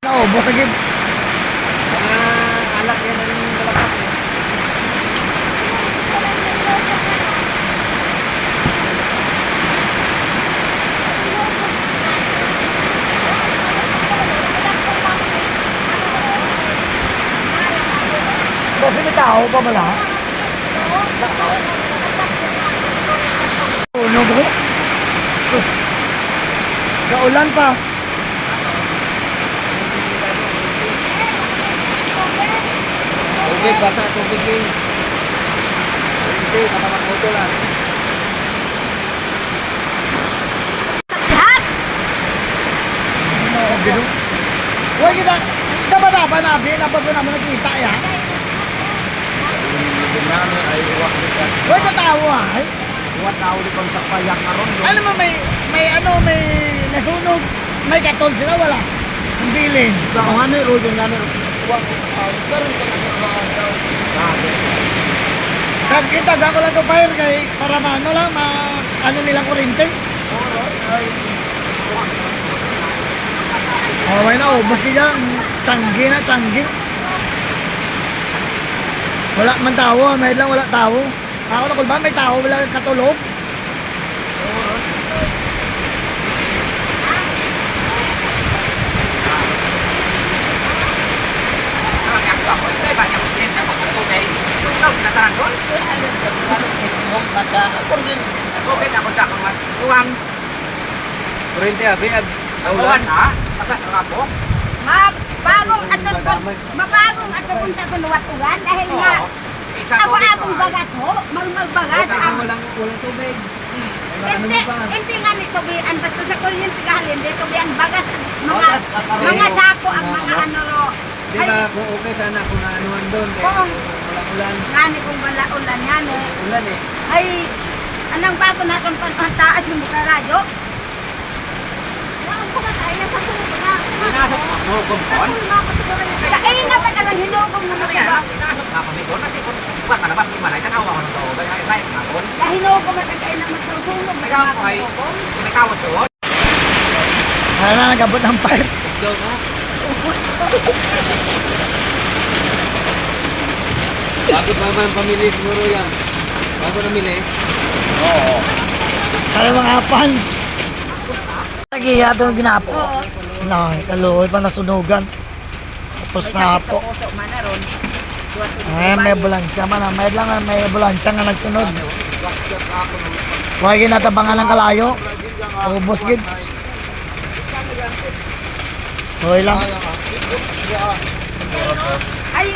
Naubos agad. Alak yan ang balakap. Kasi may tao pa pala. Ano ba? Sus. Kaulan pa. Tubig, basa tubig din. Hindi, nakamakoto lang. Huwag kita. Dapat namin. Nabago naman nakita yan. Namin ay uwak din. Huwag ka tao ay. Uwak tao din kung sa payak karon. Alam mo may nasunog. May katol sila wala. Ang bilin. Ano yung road yung gano'n? Uwak Kag kita ko lang to fire kay para maano lang ano nila kuryente. Oh, may na ubos diyan. Tanggi na tanggi. Wala man tao, may lang wala tao. Ako na kung ba may tao wala katulog. Kurente abi ag Ulan ha? Masa nga po? Mabagong atubong sa kuluwat-ulan dahil nga abo-abong bagat ho, magbagat ang walang tubig. hindi nga ni tubian basta sa kuryente kahalin dito tubian bagat mga sapo ang mga ano ro. Di ba kung okay sana kung naanuhan doon kaya Kung walang ulan. ngani kung wala ulan yan Ulan eh. ay anong bago natin pantaas yung buka radyo. Ang buka tayo na sa sunod na. Pinasok ako kumpon. Kaya na pa nalang hinugong na Kasi mga pinasok ako ni Don kasi kung bukan malabas ni Manay tanawa ko nito. Kaya ako. dahil hinugong na kaya na magsusunog. Ikaw po ay kumikawas yun. Ano na nagabot ng fire. Ikaw mo? Bago pa man pamili siguro yan. Bago namili. Oo. Kaya mga fans. Nagiya doon ginapo. Oo. No, kaluoy pa nasunugan. Tapos na po. Puso man na ron. May ambulansya man. May lang may ambulansya nga nagsunod. Huwag ginatabangan ng kalayo. Ubos gid. Huwag lang. Ay,